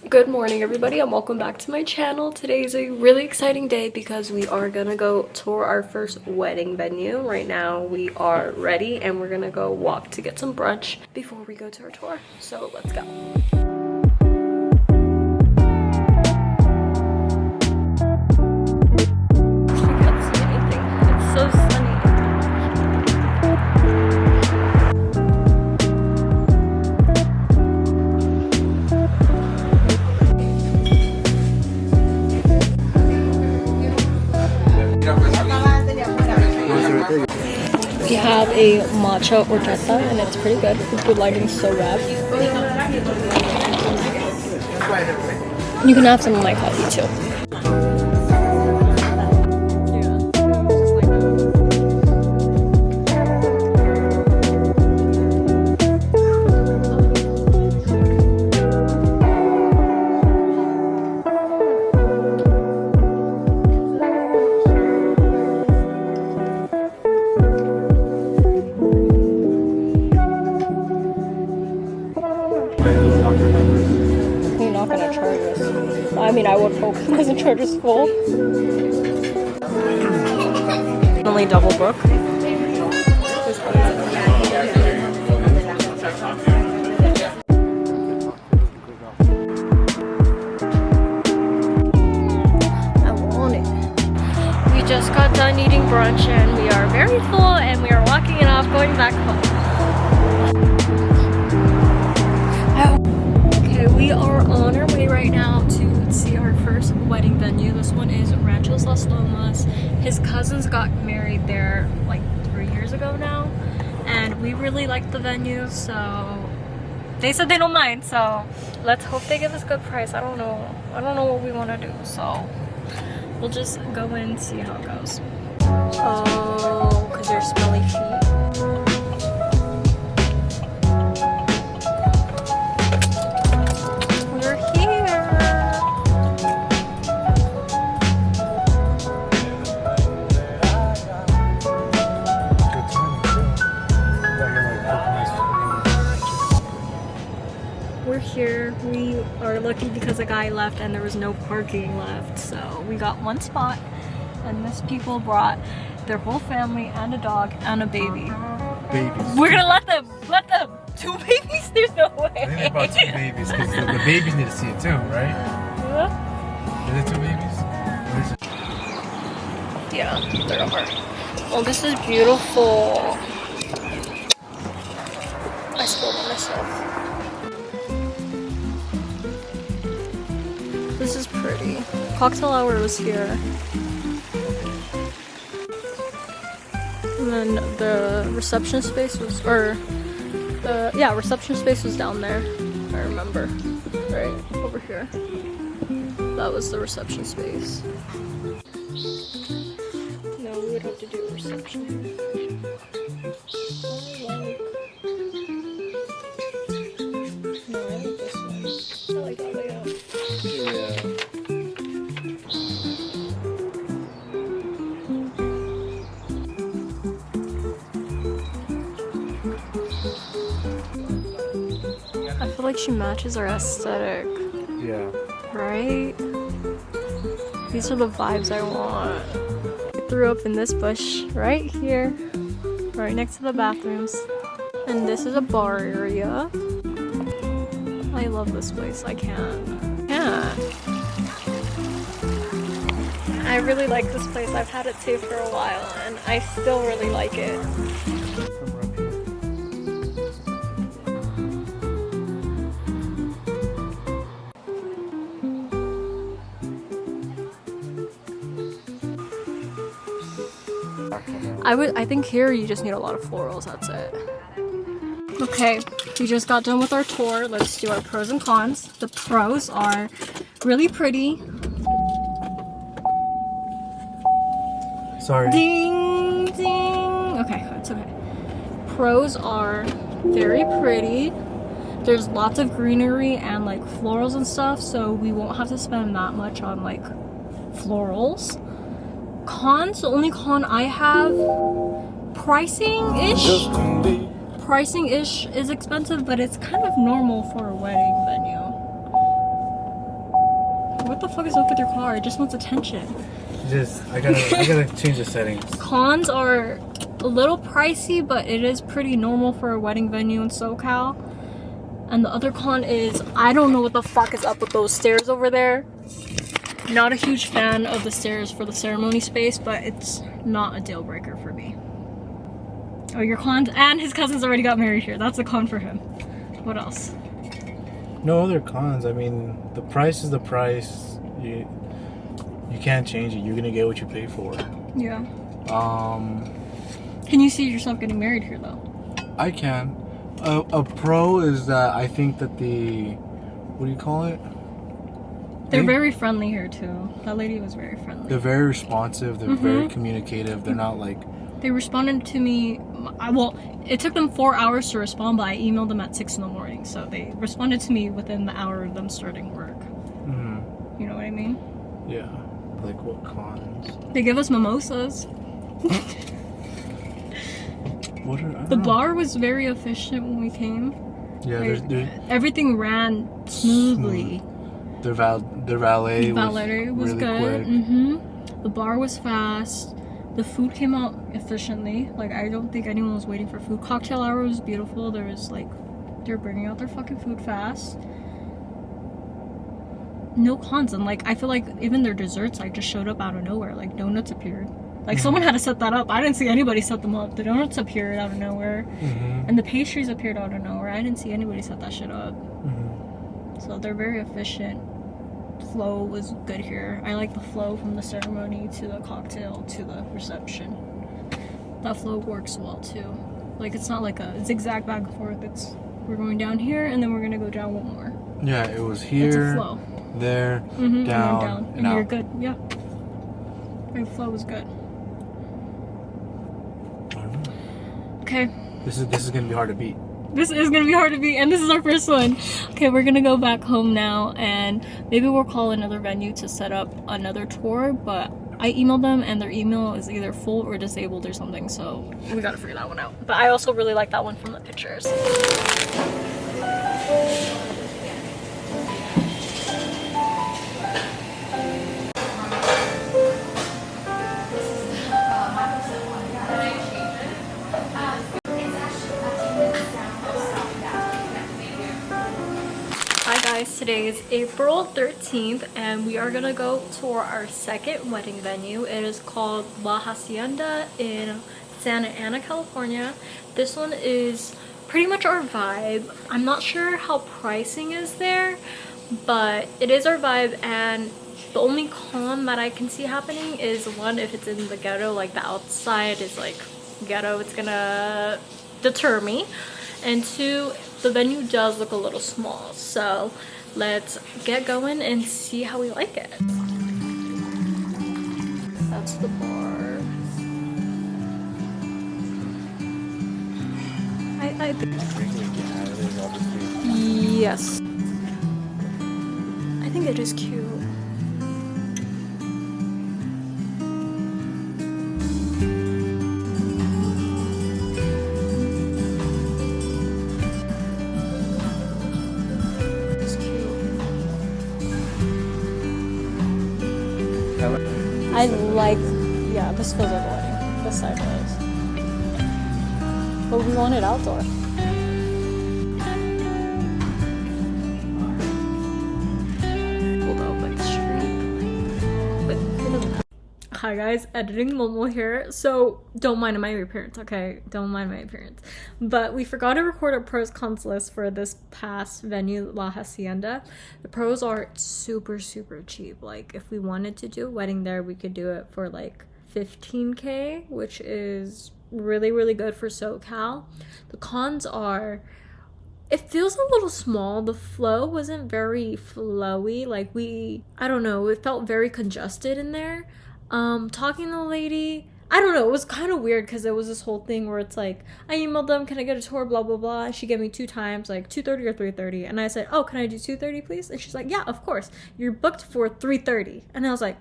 Good morning everybody and welcome back to my channel. Today is a really exciting day because we are gonna go tour our first wedding venue. Right now we are ready and we're gonna go walk to get some brunch before we go to our tour. So let's go. I can't see anything. It's so sunny. We have a matcha horchata and it's pretty good. The lighting's so bad. You can have some of my coffee too. You're not gonna charge us. I mean, I would hope he doesn't charge us full. Only double book. I want it. We just got done eating brunch and we are very full and we are walking it off going back home. We are on our way right now to see our first wedding venue. This one is Ranchos Las Lomas. His cousins got married there like 3 years ago now, and we really like the venue, so they said they don't mind. So let's hope they give us a good price. I don't know what we want to do, so we'll just go in and see how it goes. Oh, because they're smelly feet. We're here. We are lucky because a guy left and there was no parking left, so we got one spot, and these people brought their whole family and a dog and a baby. Babies. We're gonna let them 2 babies? There's no way. I think they brought 2 babies because the babies need to see it too, right? Yeah. Is it 2 babies? Yeah, there are. Oh, this is beautiful. I spilled on myself. This is pretty. Cocktail hour was here. And then the reception space was, reception space was down there. I remember. Right over here. That was the reception space. No, we would have to do a reception. No, I like this one. I like that layout. Yeah. I feel like she matches our aesthetic. Yeah. Right? These are the vibes I want. I threw up in this bush right here, right next to the bathrooms. And this is a bar area. I love this place. I can't. I really like this place. I've had it too for a while and I still really like it. I think here you just need a lot of florals, that's it. Okay, we just got done with our tour. Let's do our pros and cons. The pros are really pretty. Sorry. Ding, ding. Okay, that's okay. Pros are very pretty. There's lots of greenery and like florals and stuff, so we won't have to spend that much on like florals. Cons, the only con I have, pricing-ish. Pricing-ish is expensive, but it's kind of normal for a wedding venue. what the fuck is up with your car? It just wants attention. I gotta change the settings. Cons are a little pricey, but it is pretty normal for a wedding venue in SoCal. And the other con is, I don't know what the fuck is up with those stairs over there. Not a huge fan of the stairs for the ceremony space, but it's not a deal breaker for me. Oh, your cons, and his cousins already got married here. That's a con for him. What else? No other cons. I mean, the price is the price. You can't change it. You're gonna get what you pay for. Yeah. Can you see yourself getting married here though? I can. A pro is that I think that what do you call it? They're very friendly here too. That lady was very friendly. They're very responsive. They're very communicative. They're not like... They responded to me, well, it took them 4 hours to respond, but I emailed them at 6 in the morning. So they responded to me within the hour of them starting work. You know what I mean? Yeah. Like what cons? They give us mimosas. The bar was very efficient when we came. Yeah, like, everything ran smoothly. Their valet was really good. The bar was fast. The food came out efficiently. Like, I don't think anyone was waiting for food. Cocktail hour was beautiful. There was like, they're bringing out their fucking food fast. No cons. And like, I feel like even their desserts like just showed up out of nowhere. Like donuts appeared. Like someone had to set that up. I didn't see anybody set them up. The donuts appeared out of nowhere. And the pastries appeared out of nowhere. I didn't see anybody set that shit up. So they're very efficient. Flow was good here. I like the flow from the ceremony to the cocktail to the reception. That flow works well too. Like it's not like a zigzag back and forth. It's we're going down here and then we're gonna go down one more. Yeah, it was here. It's a flow. There, down, and you're good. Yeah. The flow was good. Okay. This is gonna be hard to beat. This is gonna be hard to beat, and this is our first one. Okay, we're gonna go back home now, and maybe we'll call another venue to set up another tour, but I emailed them, and their email is either full or disabled or something, so we gotta figure that one out. But I also really like that one from the pictures. Today is April 13th and we are gonna go tour our second wedding venue. It is called La Hacienda in Santa Ana, California. This one is pretty much our vibe. I'm not sure how pricing is there, but it is our vibe, and the only con that I can see happening is one, if it's in the ghetto, like the outside is like ghetto, it's gonna deter me. And two, the venue does look a little small, so let's get going and see how we like it. That's the bar. I think... Yes. I think it is cute. I like, yeah, this feels like a wedding. This side does. But we want it outdoor. Pulled out like straight. But it doesn't have. Hi guys, editing Momo here. So don't mind my appearance, okay? Don't mind my appearance. But we forgot to record a pros cons list for this past venue, La Hacienda. The pros are super cheap. Like if we wanted to do a wedding there, we could do it for like $15K, which is really good for SoCal. The cons are, it feels a little small. The flow wasn't very flowy. Like I don't know, it felt very congested in there. Talking to the lady, I don't know, it was kind of weird because it was this whole thing where it's like, I emailed them, can I get a tour, blah blah blah, and she gave me 2 times, like 2:30 or 3:30, and I said, oh, can I do 2:30 please? And she's like, yeah, of course, you're booked for 3:30. And I was like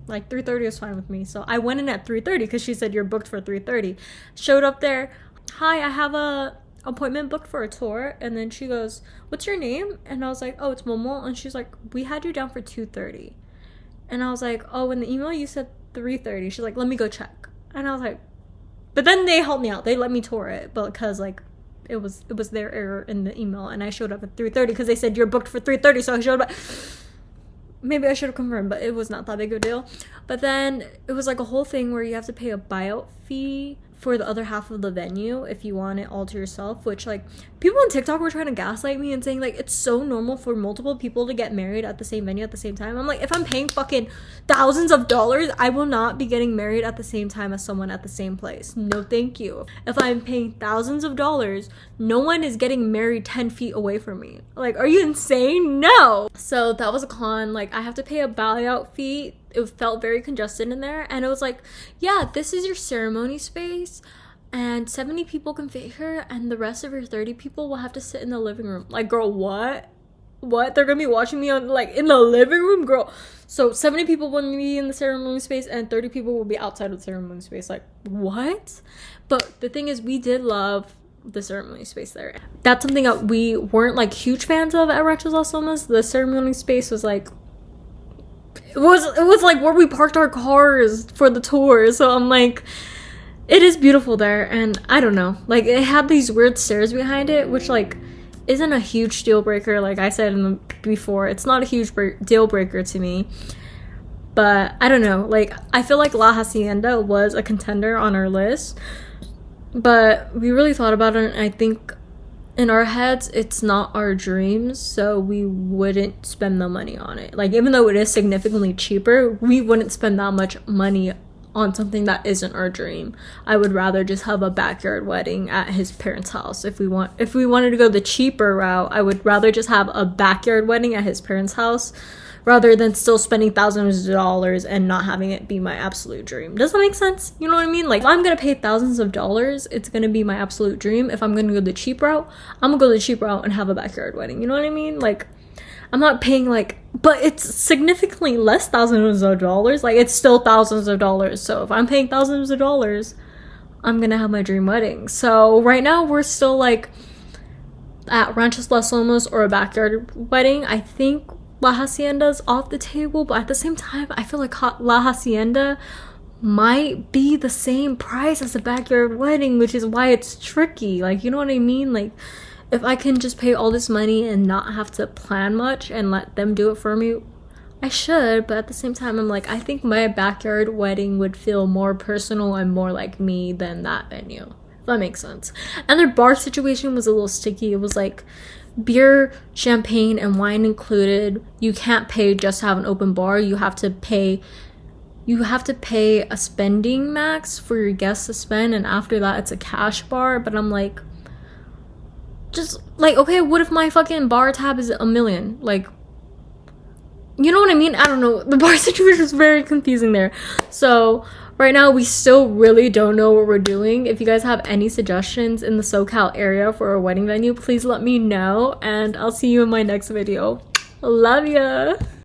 3:30 is fine with me. So I went in at 3:30 because she said you're booked for 3:30. Showed up there, hi, I have a appointment booked for a tour, and then she goes, "What's your name?" And I was like, "Oh, it's Momo." And she's like, "We had you down for 2:30." And I was like, "Oh, in the email you said 3:30." She's like, "Let me go check." And I was like, but then they helped me out. They let me tour it, but because like it was their error in the email, and I showed up at 3:30 because they said you're booked for 3:30. So I showed up. Maybe I should have confirmed, but it was not that big of a deal. But then it was like a whole thing where you have to pay a buyout fee for the other half of the venue if you want it all to yourself, which like people on TikTok were trying to gaslight me and saying like it's so normal for multiple people to get married at the same venue at the same time. I'm like, if I'm paying fucking thousands of dollars, I will not be getting married at the same time as someone at the same place. No thank you. If I'm paying thousands of dollars, no one is getting married 10 feet away from me. Like, are you insane? No. So that was a con. Like, I have to pay a buyout fee. It felt very congested in there, and it was like, yeah, this is your ceremony space and 70 people can fit here, and the rest of your 30 people will have to sit in the living room. Like, girl, what they're gonna be watching me on like in the living room, girl? So 70 people will be in the ceremony space and 30 people will be outside of the ceremony space. Like, what? But the thing is, we did love the ceremony space there. That's something that we weren't like huge fans of at Ranchos Las Lomas. The ceremony space was like, it was like where we parked our cars for the tour. So I'm like, it is beautiful there, and I don't know, like it had these weird stairs behind it, which like isn't a huge deal breaker. Like I said before, it's not a huge deal breaker to me, but I don't know, like I feel like La Hacienda was a contender on our list, but we really thought about it, and I think in our heads it's not our dreams, so we wouldn't spend the money on it. Like, even though it is significantly cheaper, we wouldn't spend that much money on something that isn't our dream. I would rather just have a backyard wedding at his parents' house. If we wanted to go the cheaper route, I would rather just have a backyard wedding at his parents' house rather than still spending thousands of dollars and not having it be my absolute dream. Does that make sense? You know what I mean? Like, if I'm gonna pay thousands of dollars, it's gonna be my absolute dream. If I'm gonna go the cheap route, I'm gonna go the cheap route and have a backyard wedding. You know what I mean? Like, I'm not paying like, but it's significantly less thousands of dollars. Like, it's still thousands of dollars. So if I'm paying thousands of dollars, I'm gonna have my dream wedding. So right now we're still like at Ranchos Las Lomas or a backyard wedding. I think La Hacienda's off the table, but at the same time, I feel like La Hacienda might be the same price as a backyard wedding, which is why it's tricky. Like, you know what I mean? Like, if I can just pay all this money and not have to plan much and let them do it for me, I should. But at the same time, I'm like, I think my backyard wedding would feel more personal and more like me than that venue. If that makes sense. And their bar situation was a little sticky. It was like beer, champagne, and wine included. You can't pay just to have an open bar. You have to pay a spending max for your guests to spend, and after that it's a cash bar. But I'm like, just like, okay, what if my fucking bar tab is $1 million? Like, you know what I mean? I don't know. The bar situation is very confusing there. So right now we still really don't know what we're doing. If you guys have any suggestions in the SoCal area for a wedding venue, please let me know, and I'll see you in my next video. Love ya.